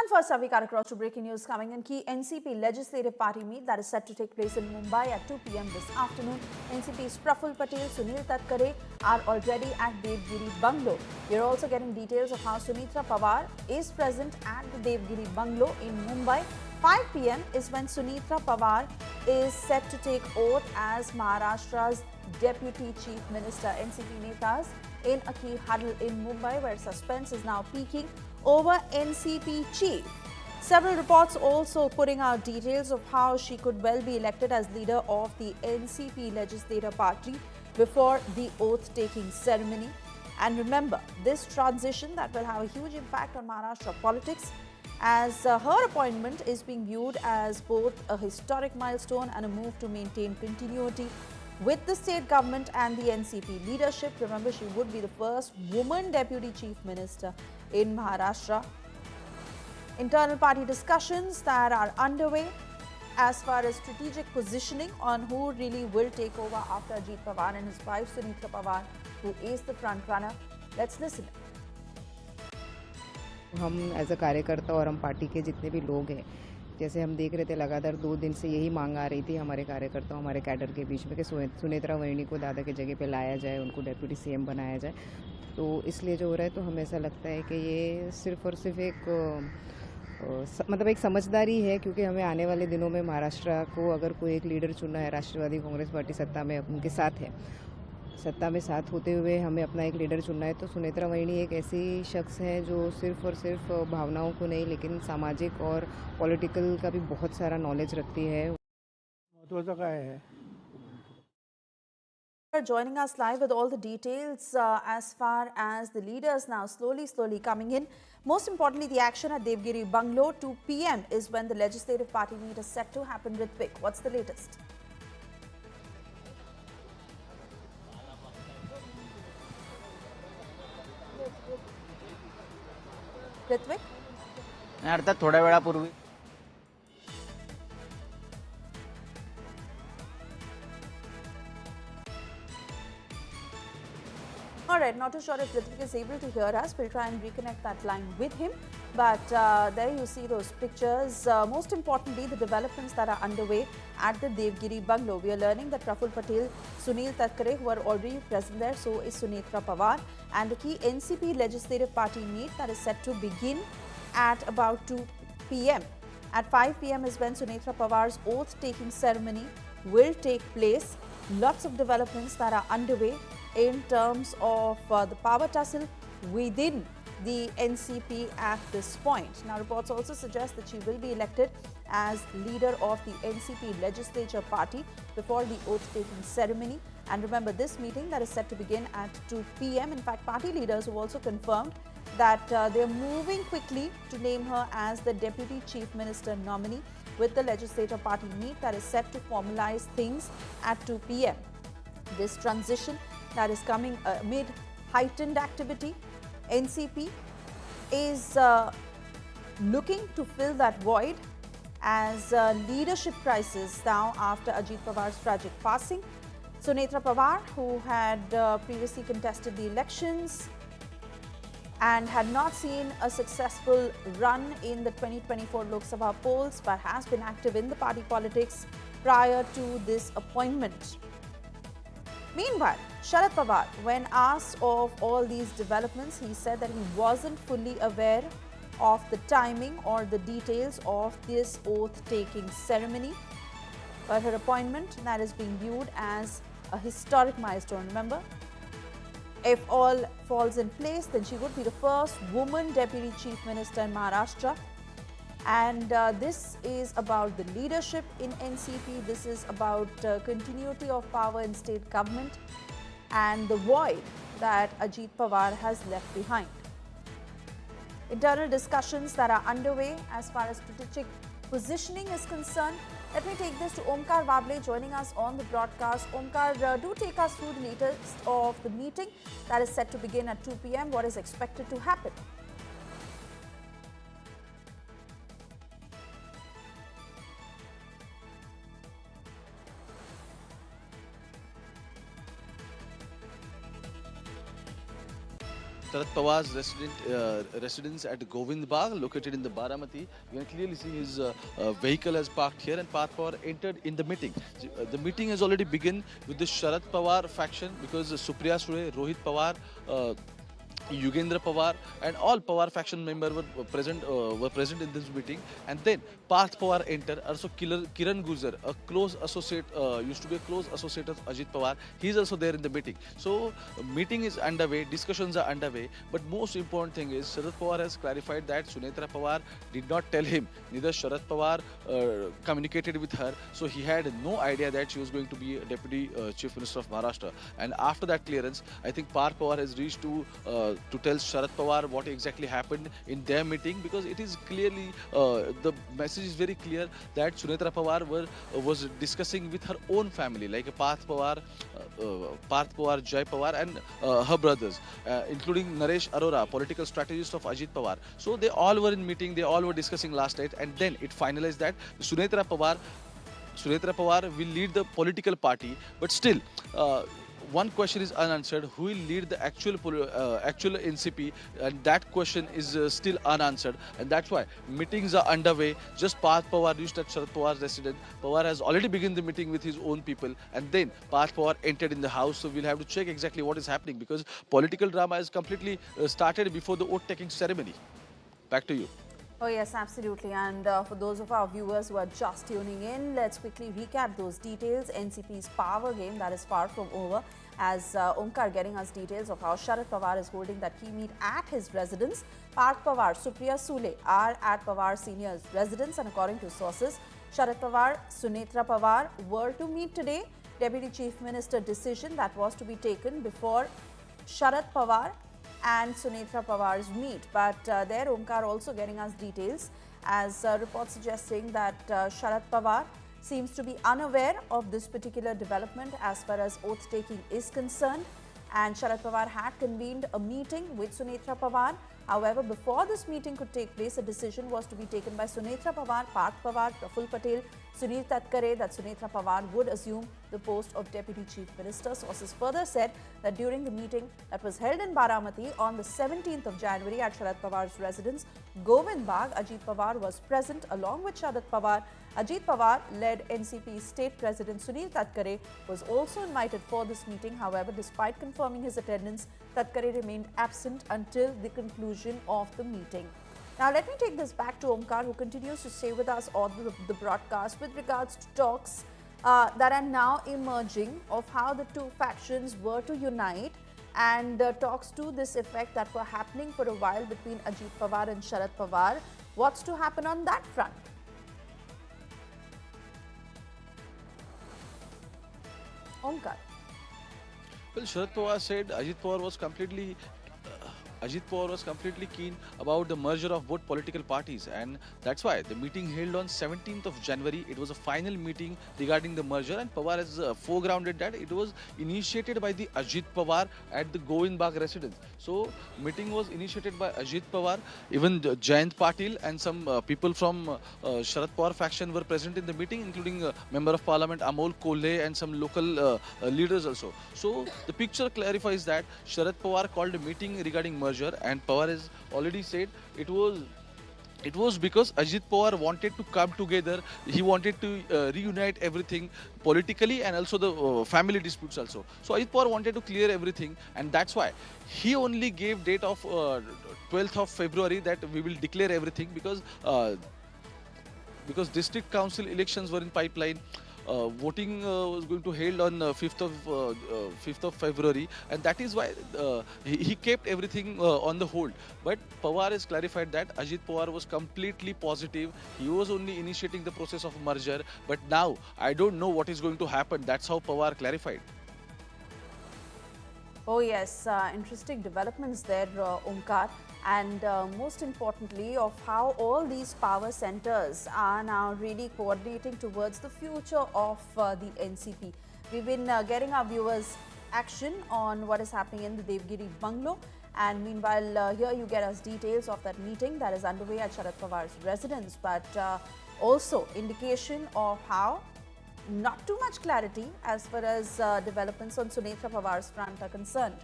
And first up, we got across to breaking news coming in. Key NCP Legislative Party meet that is set to take place in Mumbai at 2 p.m. this afternoon. NCP's Praful Patel, Sunil Tatkare are already at Devgiri Bungalow. We're also getting details of how Sunetra Pawar is present at the Devgiri Bungalow in Mumbai. 5 p.m. is when Sunetra Pawar is set to take oath as Maharashtra's Deputy Chief Minister. NCP Netas in a key huddle in Mumbai, where suspense is now peaking over NCP chief. Several reports also putting out details of how she could well be elected as leader of the NCP Legislative Party before the oath-taking ceremony. And remember, this transition that will have a huge impact on Maharashtra politics, as her appointment is being viewed as both a historic milestone and a move to maintain continuity with the state government and the NCP leadership. Remember, she would be the first woman deputy chief minister in Maharashtra. Internal party discussions that are underway as far as strategic positioning on who really will take over after Ajit Pawar and his wife Sunetra Pawar, who is the front runner. Let's listen. हम as a कार्यकर्ता और हम party के जितने भी लोग हैं, जैसे हम देख रहे थे लगातार 2 दिन से यही मांग आ रही थी हमारे कार्यकर्ताओं हमारे कैडर के बीच में कि सुनेत्रा वहिनी को दादा के जगह पे लाया जाए, उनको डेप्यूटी सीएम बनाया जाए। तो इसलिए जो हो रहा है, तो हमें ऐसा लगता है कि ये सिर्फ और सिर्फ एक मतलब एक समझदारी है, क्योंकि हमें आने वाले दिनों में महाराष्ट्र को अगर कोई एक लीडर चुनना है, राष्ट्रवादी कांग्रेस पार्टी सत्ता में उनके साथ है, सत्ता में साथ होते हुए हमें अपना एक लीडर चुनना है। तो सुनेत्रा वहिनी एक ऐसी शख्स है जो सिर्फ और सिर्फ भावनाओं को नहीं, लेकिन सामाजिक और पॉलिटिकल का भी बहुत सारा नॉलेज रखती है। महत्त्वाचं काय है? Joining us live with all the details as far as the leaders now slowly coming in. Most importantly, the action at Devgiri Bungalow, 2 p.m. is when the Legislative Party meet is set to happen. Ritvik, what's the latest? Ritvik? अर्थात थोड्या वेळापूर्वी Alright, not too sure if Ritvik is able to hear us. We'll try and reconnect that line with him. But there you see those pictures. Most importantly, the developments that are underway at the Devgiri Bungalow. We are learning that Praful Patel, Sunil Tatkare, who are already present there, so is Sunetra Pawar. And the key NCP Legislative Party meet that is set to begin at about 2 p.m. At 5 p.m. is when Sunetra Pawar's oath-taking ceremony will take place. Lots of developments that are underway in terms of the power tussle within the NCP at this point. Now, reports also suggest that she will be elected as leader of the NCP Legislature Party before the oath-taking ceremony. And remember, this meeting that is set to begin at 2 p.m. In fact, party leaders have also confirmed that they are moving quickly to name her as the Deputy Chief Minister nominee, with the Legislature Party meet that is set to formalize things at 2 p.m. This transition that is coming amid heightened activity. NCP is looking to fill that void as leadership crisis now after Ajit Pawar's tragic passing. Sunetra Pawar, who had previously contested the elections and had not seen a successful run in the 2024 Lok Sabha polls, but has been active in the party politics prior to this appointment. Meanwhile, Sharad Pawar, when asked of all these developments, he said that he wasn't fully aware of the timing or the details of this oath-taking ceremony. But her appointment that is being viewed as a historic milestone. Remember, if all falls in place, then she would be the first woman Deputy Chief Minister in Maharashtra. And this is about the leadership in NCP. This is about continuity of power in state government and the void that Ajit Pawar has left behind. Internal discussions that are underway as far as strategic positioning is concerned. Let me take this to Omkar Wable joining us on the broadcast. Omkar, do take us through the latest of the meeting that is set to begin at 2 p.m. What is expected to happen? Sharad Pawar's residence at Govind Bagh, located in the Baramati. You can clearly see his vehicle has parked here, and Parth Pawar entered in the meeting. The meeting has already begun with the Sharad Pawar faction, because Supriya Sule, Rohit Pawar, Yugendra Pawar and all Pawar faction members were present in this meeting. And then Parth Pawar entered. Also Kiran Gurjar, a close associate, used to be a close associate of Ajit Pawar. He is also there in the meeting. So meeting is underway, discussions are underway. But most important thing is Sharad Pawar has clarified that Sunetra Pawar did not tell him. Neither Sharad Pawar communicated with her. So he had no idea that she was going to be Deputy Chief Minister of Maharashtra. And after that clearance, I think Parth Pawar has reached to tell Sharad Pawar what exactly happened in their meeting, because it is clearly, the message is very clear that Sunetra Pawar was discussing with her own family, like Parth Pawar, Jai Pawar and her brothers, including Naresh Arora, political strategist of Ajit Pawar. So they all were in meeting, they all were discussing last night, and then it finalized that Sunetra Pawar will lead the political party, but still, one question is unanswered: who will lead the actual NCP? And that question is still unanswered, and that's why meetings are underway. Just Parth Pawar reached at Sharad Pawar's residence. Pawar has already begun the meeting with his own people, and then Parth Pawar entered in the house. So we'll have to check exactly what is happening, because political drama is completely started before the oath-taking ceremony. Back to you. Oh yes, absolutely. And for those of our viewers who are just tuning in, let's quickly recap those details. NCP's power game that is far from over, as Omkar getting us details of how Sharad Pawar is holding that key meet at his residence. Parth Pawar, Supriya Sule are at Pawar Senior's residence, and according to sources, Sharad Pawar, Sunetra Pawar were to meet today. Deputy Chief Minister decision that was to be taken before Sharad Pawar and Sunetra Pawar's meet. But there Omkar also getting us details, as reports suggesting that Sharad Pawar seems to be unaware of this particular development as far as oath taking is concerned, and Sharad Pawar had convened a meeting with Sunetra Pawar. However, before this meeting could take place, a decision was to be taken by Sunetra Pawar, Parth Pawar, Praful Patel, Sunil Tatkare, that Sunetra Pawar would assume the post of Deputy Chief Minister. Sources further said that during the meeting that was held in Baramati on the 17th of January at Sharad Pawar's residence, Govind Bagh, Ajit Pawar was present along with Sharad Pawar. Ajit Pawar led NCP State President Sunil Tatkare was also invited for this meeting. However, despite confirming his attendance, Tatkare remained absent until the conclusion of the meeting. Now, let me take this back to Omkar, who continues to stay with us on the broadcast with regards to talks that are now emerging of how the two factions were to unite, and talks to this effect that were happening for a while between Ajit Pawar and Sharad Pawar. What's to happen on that front? Omkar. Well, Sharad Pawar said Ajit Pawar was completely keen about the merger of both political parties, and that's why the meeting held on 17th of January. It was a final meeting regarding the merger, and Pawar has foregrounded that it was initiated by the Ajit Pawar at the Govind Bagh residence. So meeting was initiated by Ajit Pawar. Even Jayant Patil and some people from Sharad Pawar faction were present in the meeting, including Member of Parliament Amol Kolle and some local leaders also. So the picture clarifies that Sharad Pawar called a meeting regarding merger, and Pawar has already said it was because Ajit Pawar wanted to come together. He wanted to reunite everything politically, and also the family disputes also. So Ajit Pawar wanted to clear everything, and that's why he only gave date of 12th of February that we will declare everything, because district council elections were in pipeline. Voting was going to held on 5th of February, and that is why he kept everything on the hold. But Pawar has clarified that Ajit Pawar was completely positive. He was only initiating the process of merger, but now I don't know what is going to happen. That's how Pawar clarified. Oh yes, interesting developments there, Omkar, and most importantly of how all these power centers are now really coordinating towards the future of the NCP. We've been getting our viewers action on what is happening in the Devgiri Bungalow, and meanwhile here you get us details of that meeting that is underway at Sharad Pawar's residence, but also indication of how not too much clarity as far as developments on Sunetra Pawar's front are concerned.